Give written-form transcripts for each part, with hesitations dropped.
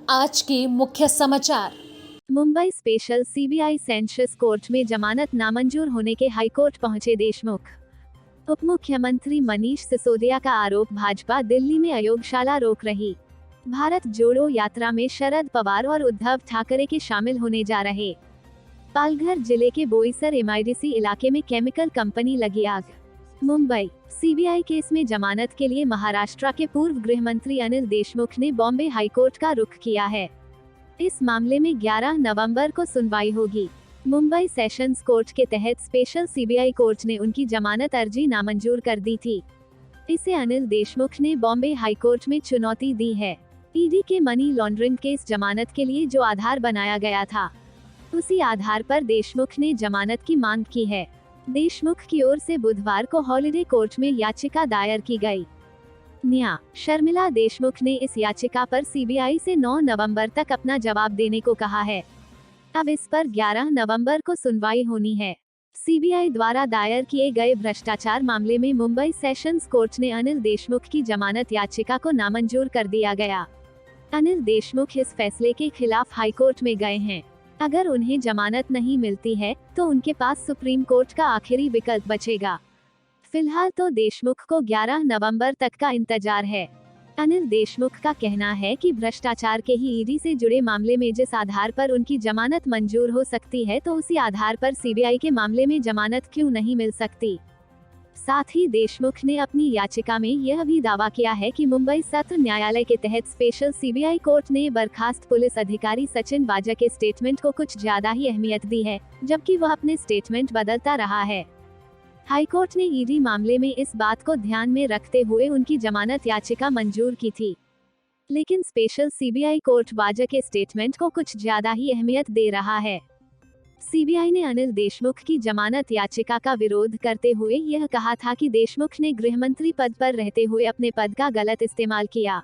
आज के मुख्य समाचार। Mumbai special CBI sessions court में जमानत नामंजूर होने के हाईकोर्ट पहुंचे देशमुख। उप मुख्यमंत्री मनीष सिसोदिया का आरोप, भाजपा दिल्ली में अयोगशाला रोक रही। भारत जोड़ो यात्रा में शरद पवार और उद्धव ठाकरे के शामिल होने जा रहे। पालघर जिले के बोईसर एमआईडीसी इलाके में केमिकल कंपनी लगी आग। मुंबई सीबीआई केस में जमानत के लिए महाराष्ट्र के पूर्व गृह मंत्री अनिल देशमुख ने बॉम्बे हाईकोर्ट का रुख किया है। इस मामले में 11 नवंबर को सुनवाई होगी। मुंबई सेशंस कोर्ट के तहत स्पेशल सीबीआई कोर्ट ने उनकी जमानत अर्जी नामंजूर कर दी थी। इसे अनिल देशमुख ने बॉम्बे हाईकोर्ट में चुनौती दी है। ईडी के मनी लॉन्ड्रिंग केस जमानत के लिए जो आधार बनाया गया था, उसी आधार पर देशमुख ने जमानत की मांग की है। देशमुख की ओर से बुधवार को हॉलिडे कोर्ट में याचिका दायर की गई। न्या शर्मिला देशमुख ने इस याचिका पर सीबीआई से 9 नवंबर तक अपना जवाब देने को कहा है। अब इस पर 11 नवंबर को सुनवाई होनी है। सीबीआई द्वारा दायर किए गए भ्रष्टाचार मामले में मुंबई सेशंस कोर्ट ने अनिल देशमुख की जमानत याचिका को नामंजूर कर दिया गया। अनिल देशमुख इस फैसले के खिलाफ हाईकोर्ट में गए हैं। अगर उन्हें जमानत नहीं मिलती है तो उनके पास सुप्रीम कोर्ट का आखिरी विकल्प बचेगा। फिलहाल तो देशमुख को 11 नवंबर तक का इंतजार है। अनिल देशमुख का कहना है कि भ्रष्टाचार के ही ईडी से जुड़े मामले में जिस आधार पर उनकी जमानत मंजूर हो सकती है, तो उसी आधार पर सीबीआई के मामले में जमानत क्यों नहीं मिल सकती। साथ ही देशमुख ने अपनी याचिका में यह भी दावा किया है कि मुंबई सत्र न्यायालय के तहत स्पेशल सीबीआई कोर्ट ने बर्खास्त पुलिस अधिकारी सचिन वाजा के स्टेटमेंट को कुछ ज्यादा ही अहमियत दी है, जबकि वह अपने स्टेटमेंट बदलता रहा है। हाईकोर्ट ने ईडी मामले में इस बात को ध्यान में रखते हुए उनकी जमानत याचिका मंजूर की थी, लेकिन स्पेशल सीबीआई कोर्ट वाजा के स्टेटमेंट को कुछ ज्यादा ही अहमियत दे रहा है। सीबीआई ने अनिल देशमुख की जमानत याचिका का विरोध करते हुए यह कहा था कि देशमुख ने गृहमंत्री पद पर रहते हुए अपने पद का गलत इस्तेमाल किया।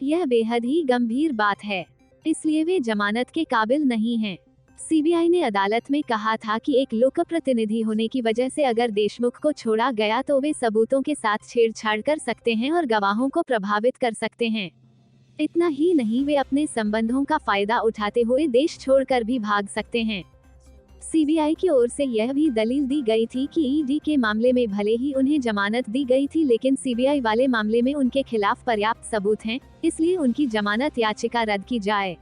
यह बेहद ही गंभीर बात है, इसलिए वे जमानत के काबिल नहीं हैं। सीबीआई ने अदालत में कहा था कि एक लोकप्रतिनिधि होने की वजह से अगर देशमुख को छोड़ा गया तो वे सबूतों के साथ छेड़छाड़ कर सकते हैं और गवाहों को प्रभावित कर सकते हैं। इतना ही नहीं, वे अपने संबंधों का फायदा उठाते हुए देश छोड़कर भी भाग सकते हैं। सीबीआई की ओर से यह भी दलील दी गई थी कि ईडी के मामले में भले ही उन्हें जमानत दी गई थी, लेकिन सीबीआई वाले मामले में उनके खिलाफ पर्याप्त सबूत हैं, इसलिए उनकी जमानत याचिका रद्द की जाए।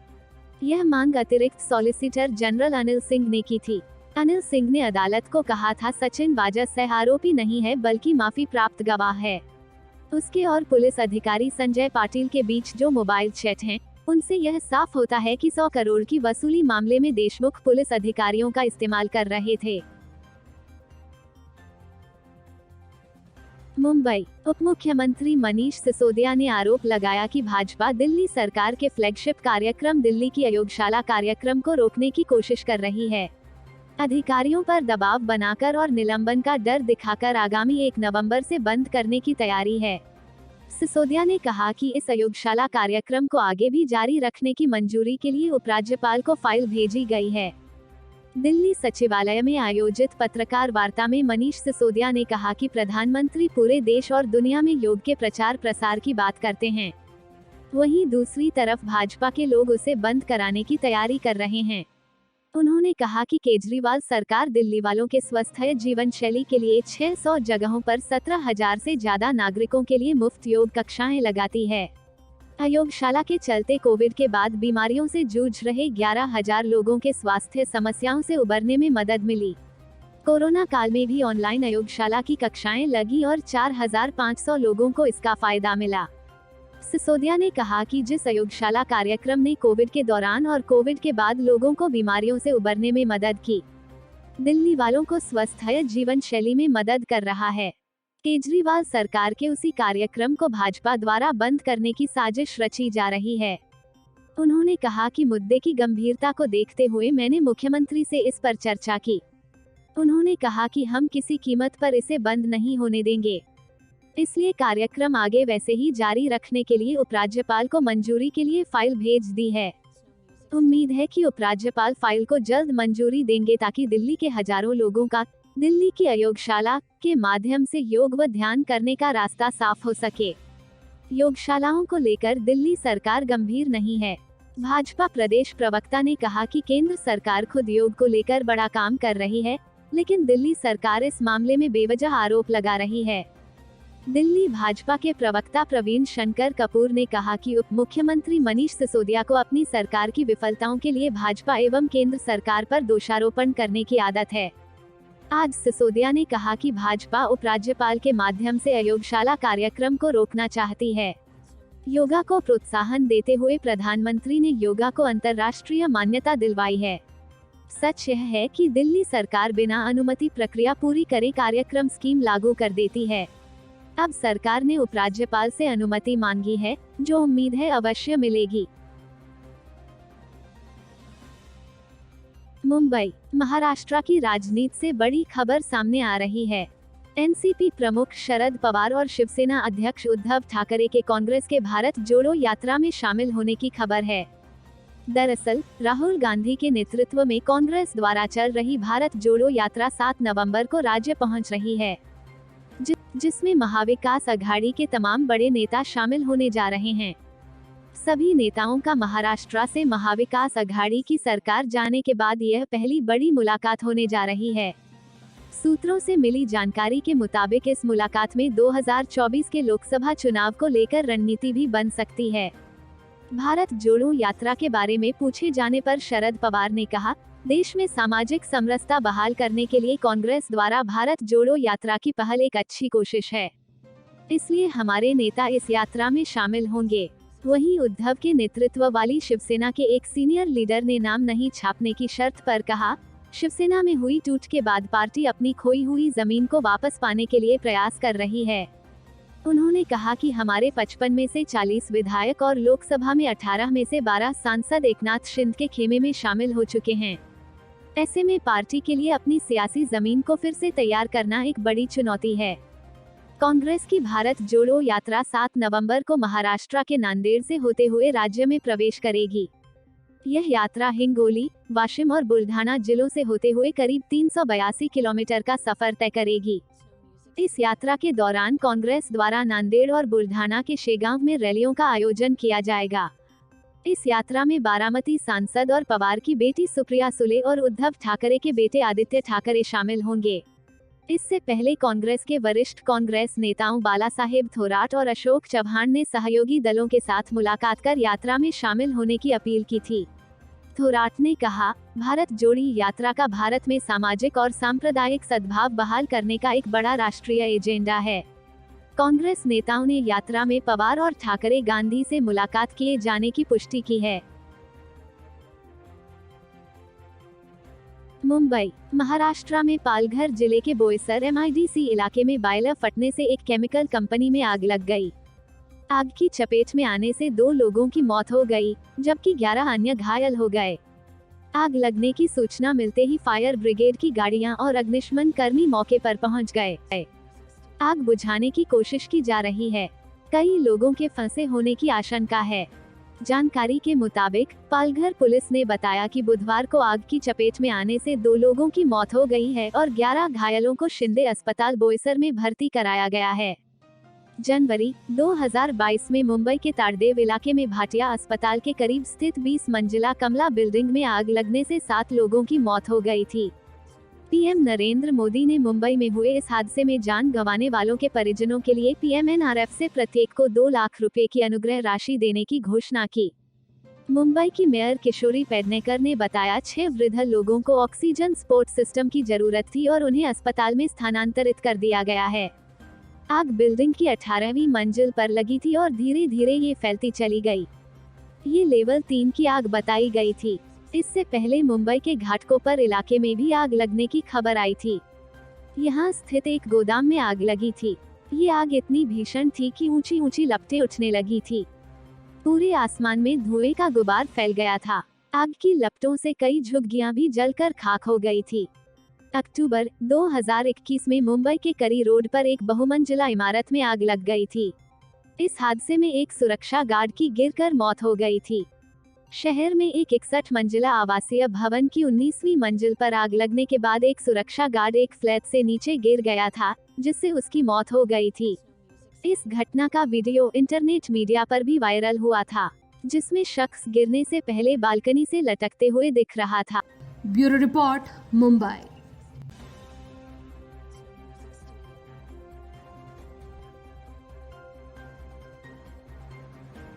यह मांग अतिरिक्त सॉलिसिटर जनरल अनिल सिंह ने की थी। अनिल सिंह ने अदालत को कहा था, सचिन वाजा सह आरोपी नहीं है बल्कि माफी प्राप्त गवाह है। उसके और पुलिस अधिकारी संजय पाटिल के बीच जो मोबाइल चैट हैं, उनसे यह साफ होता है कि 100 करोड़ की वसूली मामले में देशमुख पुलिस अधिकारियों का इस्तेमाल कर रहे थे। मुंबई उप मुख्यमंत्री मनीष सिसोदिया ने आरोप लगाया कि भाजपा दिल्ली सरकार के फ्लैगशिप कार्यक्रम दिल्ली की अयोगशाला कार्यक्रम को रोकने की कोशिश कर रही है। अधिकारियों पर दबाव बनाकर और निलंबन का डर दिखाकर आगामी 1 नवंबर से बंद करने की तैयारी है। सिसोदिया ने कहा कि इस अयोगशाला कार्यक्रम को आगे भी जारी रखने की मंजूरी के लिए उपराज्यपाल को फाइल भेजी गई है। दिल्ली सचिवालय में आयोजित पत्रकार वार्ता में मनीष सिसोदिया ने कहा कि प्रधानमंत्री पूरे देश और दुनिया में योग के प्रचार प्रसार की बात करते हैं, वहीं दूसरी तरफ भाजपा के लोग उसे बंद कराने की तैयारी कर रहे हैं। उन्होंने कहा कि केजरीवाल सरकार दिल्ली वालों के स्वस्थ जीवन शैली के लिए 600 जगहों पर 17,000 से ज्यादा नागरिकों के लिए मुफ्त योग कक्षाएं लगाती है। अयोगशाला के चलते कोविड के बाद बीमारियों से जूझ रहे 11,000 लोगों के स्वास्थ्य समस्याओं से उबरने में मदद मिली। कोरोना काल में भी ऑनलाइन अयोगशाला की कक्षाएं लगी और 4,500 लोगों को इसका फायदा मिला। सिसोदिया ने कहा कि जिस अयोगशाला कार्यक्रम ने कोविड के दौरान और कोविड के बाद लोगों को बीमारियों से उबरने में मदद की, दिल्ली वालों को स्वस्थ जीवन शैली में मदद कर रहा है। केजरीवाल सरकार के उसी कार्यक्रम को भाजपा द्वारा बंद करने की साजिश रची जा रही है। उन्होंने कहा कि मुद्दे की गंभीरता को देखते हुए मैंने मुख्यमंत्री से इस पर चर्चा की। उन्होंने कहा कि हम किसी कीमत पर इसे बंद नहीं होने देंगे, इसलिए कार्यक्रम आगे वैसे ही जारी रखने के लिए उपराज्यपाल को मंजूरी के लिए फाइल भेज दी है। उम्मीद है कि उपराज्यपाल फाइल को जल्द मंजूरी देंगे ताकि दिल्ली के हजारों लोगों का दिल्ली की अयोगशाला के माध्यम से योग व ध्यान करने का रास्ता साफ हो सके। योगशालाओं को लेकर दिल्ली सरकार गंभीर नहीं है। भाजपा प्रदेश प्रवक्ता ने कहा कि केंद्र सरकार खुद योग को लेकर बड़ा काम कर रही है, लेकिन दिल्ली सरकार इस मामले में बेवजह आरोप लगा रही है। दिल्ली भाजपा के प्रवक्ता प्रवीण शंकर कपूर ने कहा कि उप मुख्यमंत्री मनीष सिसोदिया को अपनी सरकार की विफलताओं के लिए भाजपा एवं केंद्र सरकार पर दोषारोपण करने की आदत है। आज सिसोदिया ने कहा कि भाजपा उपराज्यपाल के माध्यम से अयोगशाला कार्यक्रम को रोकना चाहती है। योगा को प्रोत्साहन देते हुए प्रधानमंत्री ने योगा को अंतर्राष्ट्रीय मान्यता दिलवाई है। सच यह है कि दिल्ली सरकार बिना अनुमति प्रक्रिया पूरी करे कार्यक्रम स्कीम लागू कर देती है। अब सरकार ने उपराज्यपाल से अनुमति मांगी है, जो उम्मीद है अवश्य मिलेगी। मुंबई, महाराष्ट्र की राजनीति से बड़ी खबर सामने आ रही है। एनसीपी प्रमुख शरद पवार और शिवसेना अध्यक्ष उद्धव ठाकरे के कांग्रेस के भारत जोड़ो यात्रा में शामिल होने की खबर है। दरअसल राहुल गांधी के नेतृत्व में कांग्रेस द्वारा चल रही भारत जोड़ो यात्रा 7 नवंबर को राज्य पहुंच रही है, जिसमें महाविकास अघाड़ी के तमाम बड़े नेता शामिल होने जा रहे हैं। सभी नेताओं का महाराष्ट्र से महाविकास अघाड़ी की सरकार जाने के बाद यह पहली बड़ी मुलाकात होने जा रही है। सूत्रों से मिली जानकारी के मुताबिक इस मुलाकात में 2024 के लोकसभा चुनाव को लेकर रणनीति भी बन सकती है। भारत जोड़ो यात्रा के बारे में पूछे जाने पर शरद पवार ने कहा, देश में सामाजिक समरसता बहाल करने के लिए कांग्रेस द्वारा भारत जोड़ो यात्रा की पहल एक अच्छी कोशिश है, इसलिए हमारे नेता इस यात्रा में शामिल होंगे। वहीं उद्धव के नेतृत्व वाली शिवसेना के एक सीनियर लीडर ने नाम नहीं छापने की शर्त पर कहा, शिवसेना में हुई टूट के बाद पार्टी अपनी खोई हुई जमीन को वापस पाने के लिए प्रयास कर रही है। उन्होंने कहा कि हमारे 55 में से 40 विधायक और लोकसभा में 18 में से 12 सांसद एकनाथ शिंदे के खेमे में शामिल हो चुके हैं। ऐसे में पार्टी के लिए अपनी सियासी जमीन को फिर से तैयार करना एक बड़ी चुनौती है। कांग्रेस की भारत जोड़ो यात्रा 7 नवंबर को महाराष्ट्र के नांदेड़ से होते हुए राज्य में प्रवेश करेगी। यह यात्रा हिंगोली, वाशिम और बुल्ढाना जिलों से होते हुए करीब 382 किलोमीटर का सफर तय करेगी। इस यात्रा के दौरान कांग्रेस द्वारा नांदेड़ और बुल्ढाना के शेगांव में रैलियों का आयोजन किया जाएगा। इस यात्रा में बारामती सांसद और पवार की बेटी सुप्रिया सुले और उद्धव ठाकरे के बेटे आदित्य ठाकरे शामिल होंगे। इससे पहले कांग्रेस के वरिष्ठ कांग्रेस नेताओं बाला साहेब थोराट और अशोक चव्हाण ने सहयोगी दलों के साथ मुलाकात कर यात्रा में शामिल होने की अपील की थी। थोराट ने कहा, भारत जोड़ी यात्रा का भारत में सामाजिक और सांप्रदायिक सद्भाव बहाल करने का एक बड़ा राष्ट्रीय एजेंडा है। कांग्रेस नेताओं ने यात्रा में पवार और ठाकरे गांधी से मुलाकात किए जाने की पुष्टि की है। मुंबई, महाराष्ट्र में पालघर जिले के बोईसर MIDC इलाके में बॉयलर फटने से एक केमिकल कंपनी में आग लग गई। आग की चपेट में आने से 2 लोगों की मौत हो गई, जबकि 11 अन्य घायल हो गए। आग लगने की सूचना मिलते ही फायर ब्रिगेड की गाड़ियां और अग्निशमन कर्मी मौके पर पहुंच गए। आग बुझाने की कोशिश की जा रही है। कई लोगों के फंसे होने की आशंका है। जानकारी के मुताबिक पालघर पुलिस ने बताया कि बुधवार को आग की चपेट में आने से 2 लोगों की मौत हो गई है और 11 घायलों को शिंदे अस्पताल बोईसर में भर्ती कराया गया है। जनवरी 2022 में मुंबई के ताड़देव इलाके में भाटिया अस्पताल के करीब स्थित 20 मंजिला कमला बिल्डिंग में आग लगने से 7 लोगों की मौत हो गई थी। पीएम नरेंद्र मोदी ने मुंबई में हुए इस हादसे में जान गंवाने वालों के परिजनों के लिए PMNRF से प्रत्येक को 2 लाख रुपए की अनुग्रह राशि देने की घोषणा की। मुंबई की मेयर किशोरी पेडनेकर ने बताया, 6 वृद्ध लोगों को ऑक्सीजन सपोर्ट सिस्टम की जरूरत थी और उन्हें अस्पताल में स्थानांतरित कर दिया गया है। आग बिल्डिंग की 18वीं मंजिल पर लगी थी और धीरे धीरे ये फैलती चली गई। ये लेवल 3 की आग बताई गई थी। इससे पहले मुंबई के घाटकोपर इलाके में भी आग लगने की खबर आई थी। यहाँ स्थित एक गोदाम में आग लगी थी। ये आग इतनी भीषण थी कि ऊंची ऊंची लपटें उठने लगी थी। पूरे आसमान में धुएं का गुबार फैल गया था। आग की लपटों से कई झुग्गियां भी जलकर खाक हो गई थी। अक्टूबर 2021 में मुंबई के करी रोड पर एक बहुमंजिला इमारत में आग लग गई थी। इस हादसे में एक सुरक्षा गार्ड की गिरकर मौत हो गई थी। शहर में एक 61 मंजिला आवासीय भवन की 19वीं मंजिल पर आग लगने के बाद एक सुरक्षा गार्ड एक फ्लैट से नीचे गिर गया था, जिससे उसकी मौत हो गई थी। इस घटना का वीडियो इंटरनेट मीडिया पर भी वायरल हुआ था। जिसमें शख्स गिरने से पहले बालकनी से लटकते हुए दिख रहा था। Bureau report, Mumbai.